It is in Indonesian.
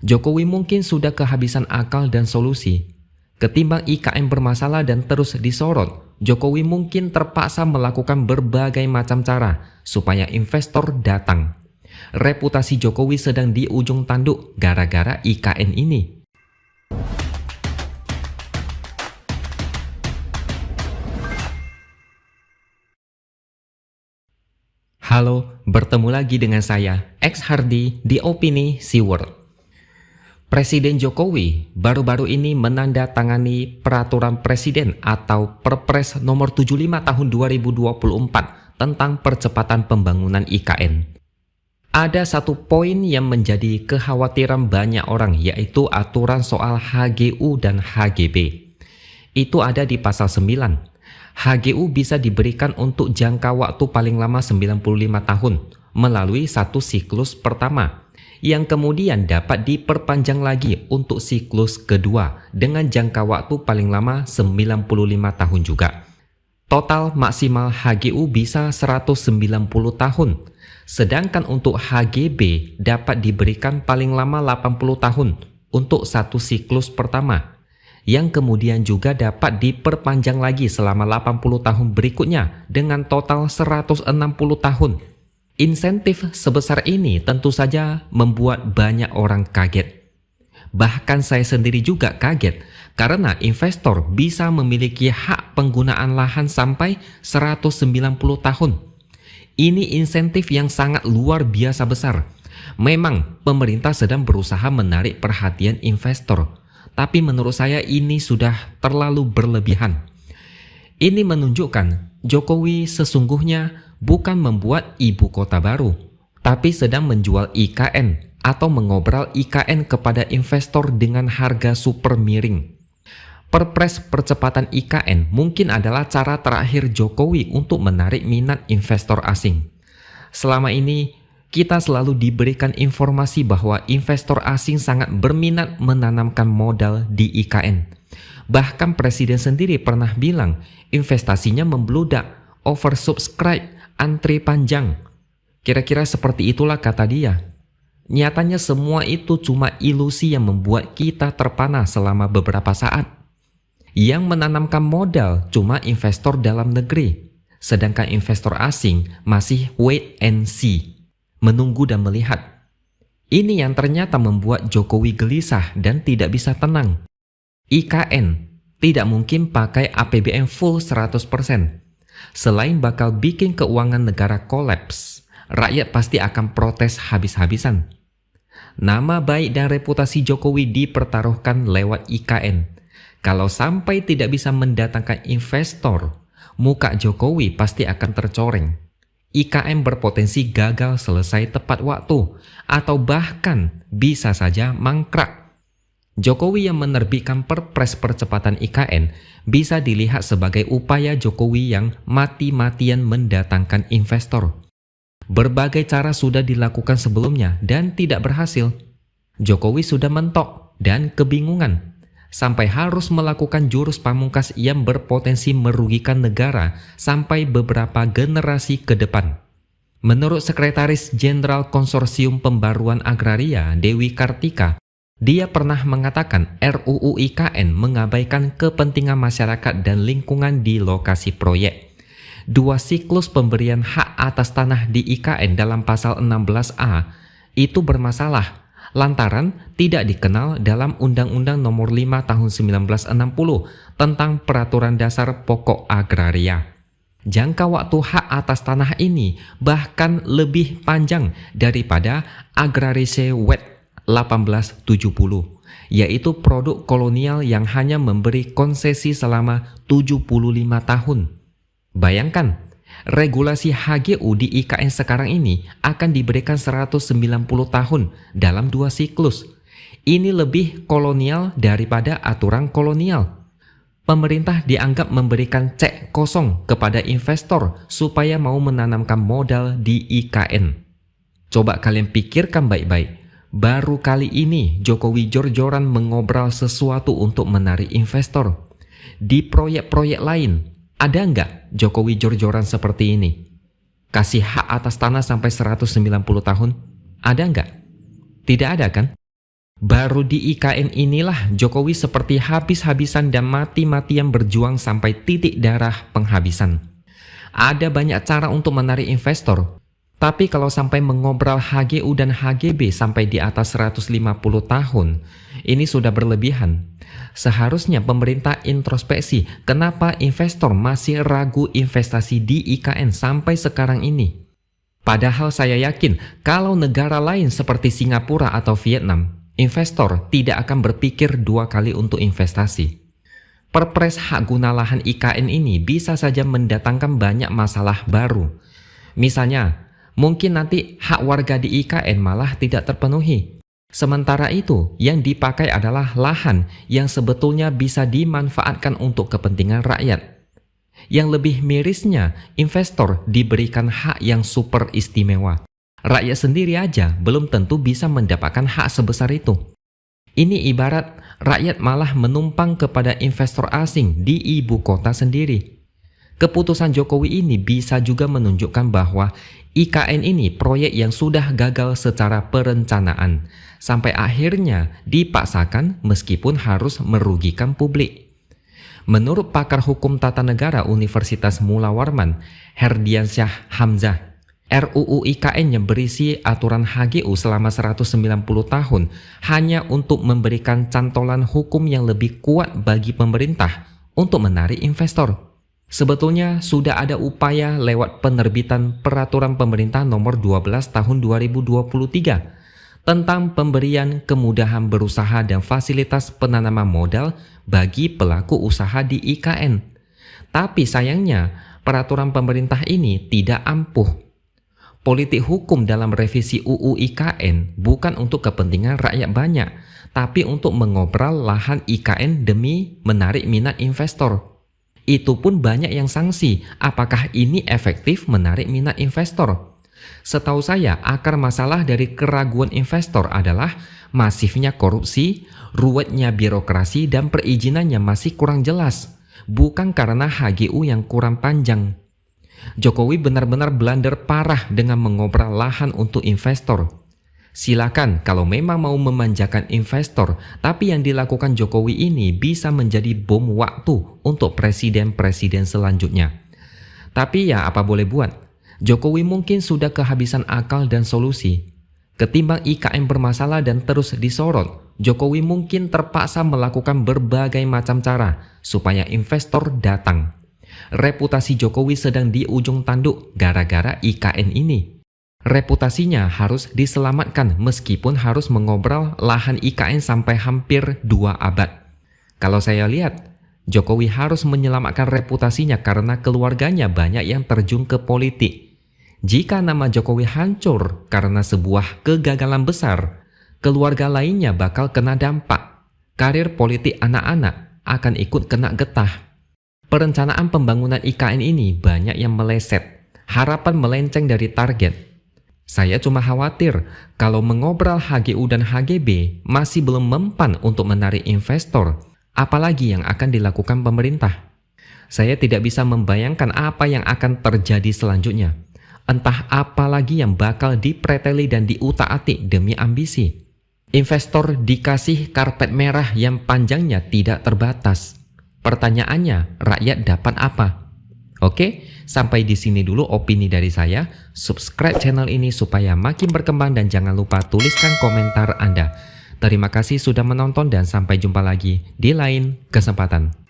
Jokowi mungkin sudah kehabisan akal dan solusi. Ketimbang IKN bermasalah dan terus disorot, Jokowi mungkin terpaksa melakukan berbagai macam cara supaya investor datang. Reputasi Jokowi sedang di ujung tanduk gara-gara IKN ini. Halo, bertemu lagi dengan saya, X Hardy di Opini SeaWorld. Presiden Jokowi baru-baru ini menandatangani Peraturan Presiden atau Perpres nomor 75 tahun 2024 tentang percepatan pembangunan IKN. Ada satu poin yang menjadi kekhawatiran banyak orang, yaitu aturan soal HGU dan HGB. Itu ada di pasal 9. HGU bisa diberikan untuk jangka waktu paling lama 95 tahun melalui satu siklus pertama, yang kemudian dapat diperpanjang lagi untuk siklus kedua dengan jangka waktu paling lama 95 tahun juga. Total maksimal HGU bisa 190 tahun, sedangkan untuk HGB dapat diberikan paling lama 80 tahun untuk satu siklus pertama, yang kemudian juga dapat diperpanjang lagi selama 80 tahun berikutnya dengan total 160 tahun. Insentif sebesar ini tentu saja membuat banyak orang kaget. Bahkan saya sendiri juga kaget karena investor bisa memiliki hak penggunaan lahan sampai 190 tahun. Ini insentif yang sangat luar biasa besar. Memang pemerintah sedang berusaha menarik perhatian investor, tapi menurut saya ini sudah terlalu berlebihan. Ini menunjukkan Jokowi sesungguhnya bukan membuat ibu kota baru, tapi sedang menjual IKN atau mengobral IKN kepada investor dengan harga super miring. Perpres percepatan IKN mungkin adalah cara terakhir Jokowi untuk menarik minat investor asing. Selama ini, kita selalu diberikan informasi bahwa investor asing sangat berminat menanamkan modal di IKN. Bahkan Presiden sendiri pernah bilang investasinya membludak, oversubscribe, antri panjang. Kira-kira seperti itulah kata dia. Nyatanya semua itu cuma ilusi yang membuat kita terpana selama beberapa saat. Yang menanamkan modal cuma investor dalam negeri, sedangkan investor asing masih wait and see, menunggu dan melihat. Ini yang ternyata membuat Jokowi gelisah dan tidak bisa tenang. IKN tidak mungkin pakai APBN full 100%. Selain bakal bikin keuangan negara kolaps, rakyat pasti akan protes habis-habisan. Nama baik dan reputasi Jokowi dipertaruhkan lewat IKN. Kalau sampai tidak bisa mendatangkan investor, muka Jokowi pasti akan tercoreng. IKN berpotensi gagal selesai tepat waktu, atau bahkan bisa saja mangkrak. Jokowi yang menerbitkan Perpres percepatan IKN bisa dilihat sebagai upaya Jokowi yang mati-matian mendatangkan investor. Berbagai cara sudah dilakukan sebelumnya dan tidak berhasil. Jokowi sudah mentok dan kebingungan, sampai harus melakukan jurus pamungkas yang berpotensi merugikan negara sampai beberapa generasi ke depan. Menurut Sekretaris Jenderal Konsorsium Pembaruan Agraria, Dewi Kartika, dia pernah mengatakan RUU IKN mengabaikan kepentingan masyarakat dan lingkungan di lokasi proyek. Dua siklus pemberian hak atas tanah di IKN dalam pasal 16A itu bermasalah lantaran tidak dikenal dalam Undang-Undang Nomor 5 Tahun 1960 tentang Peraturan Dasar Pokok Agraria. Jangka waktu hak atas tanah ini bahkan lebih panjang daripada Agrarische Wet 1870, yaitu produk kolonial yang hanya memberi konsesi selama 75 tahun. Bayangkan, regulasi HGU di IKN sekarang ini akan diberikan 190 tahun dalam dua siklus. Ini lebih kolonial daripada aturan kolonial. Pemerintah dianggap memberikan cek kosong kepada investor supaya mau menanamkan modal di IKN. Coba kalian pikirkan baik-baik. Baru kali ini Jokowi jor-joran mengobral sesuatu untuk menarik investor. Di proyek-proyek lain, ada nggak Jokowi jor-joran seperti ini? Kasih hak atas tanah sampai 190 tahun? Ada nggak? Tidak ada kan? Baru di IKN inilah Jokowi seperti habis-habisan dan mati-matian berjuang sampai titik darah penghabisan. Ada banyak cara untuk menarik investor, tapi kalau sampai mengobrol HGU dan HGB sampai di atas 150 tahun, ini sudah berlebihan. Seharusnya pemerintah introspeksi kenapa investor masih ragu investasi di IKN sampai sekarang ini. Padahal saya yakin kalau negara lain seperti Singapura atau Vietnam, investor tidak akan berpikir dua kali untuk investasi. Perpres hak guna lahan IKN ini bisa saja mendatangkan banyak masalah baru. Misalnya, mungkin nanti hak warga di IKN malah tidak terpenuhi. Sementara itu, yang dipakai adalah lahan yang sebetulnya bisa dimanfaatkan untuk kepentingan rakyat. Yang lebih mirisnya, investor diberikan hak yang super istimewa. Rakyat sendiri aja belum tentu bisa mendapatkan hak sebesar itu. Ini ibarat rakyat malah menumpang kepada investor asing di ibu kota sendiri. Keputusan Jokowi ini bisa juga menunjukkan bahwa IKN ini proyek yang sudah gagal secara perencanaan, sampai akhirnya dipaksakan meskipun harus merugikan publik. Menurut pakar hukum tata negara Universitas Mula Warman, Herdiansyah Hamzah, RUU IKN yang berisi aturan HGU selama 190 tahun hanya untuk memberikan cantolan hukum yang lebih kuat bagi pemerintah untuk menarik investor. Sebetulnya sudah ada upaya lewat penerbitan Peraturan Pemerintah Nomor 12 Tahun 2023 tentang pemberian kemudahan berusaha dan fasilitas penanaman modal bagi pelaku usaha di IKN. Tapi sayangnya, peraturan pemerintah ini tidak ampuh. Politik hukum dalam revisi UU IKN bukan untuk kepentingan rakyat banyak, tapi untuk mengobrol lahan IKN demi menarik minat investor. Itu pun banyak yang sanksi, apakah ini efektif menarik minat investor? Setahu saya, akar masalah dari keraguan investor adalah masifnya korupsi, ruwetnya birokrasi, dan perizinannya masih kurang jelas, bukan karena HGU yang kurang panjang. Jokowi benar-benar blunder parah dengan mengobrol lahan untuk investor. Silakan kalau memang mau memanjakan investor, tapi yang dilakukan Jokowi ini bisa menjadi bom waktu untuk presiden-presiden selanjutnya. Tapi ya apa boleh buat, Jokowi mungkin sudah kehabisan akal dan solusi. Ketimbang IKN bermasalah dan terus disorot, Jokowi mungkin terpaksa melakukan berbagai macam cara supaya investor datang. Reputasi Jokowi sedang di ujung tanduk gara-gara IKN ini. Reputasinya harus diselamatkan meskipun harus mengobrol lahan IKN sampai hampir 2 abad. Kalau saya lihat, Jokowi harus menyelamatkan reputasinya karena keluarganya banyak yang terjun ke politik. Jika nama Jokowi hancur karena sebuah kegagalan besar, keluarga lainnya bakal kena dampak. Karir politik anak-anak akan ikut kena getah. Perencanaan pembangunan IKN ini banyak yang meleset, harapan melenceng dari target. Saya cuma khawatir kalau mengobrol HGU dan HGB masih belum mempan untuk menarik investor, apalagi yang akan dilakukan pemerintah. Saya tidak bisa membayangkan apa yang akan terjadi selanjutnya. Entah apa lagi yang bakal dipreteli dan diutak-atik demi ambisi. Investor dikasih karpet merah yang panjangnya tidak terbatas. Pertanyaannya, rakyat dapat apa? Oke, sampai di sini dulu opini dari saya. Subscribe channel ini supaya makin berkembang dan jangan lupa tuliskan komentar Anda. Terima kasih sudah menonton dan sampai jumpa lagi di lain kesempatan.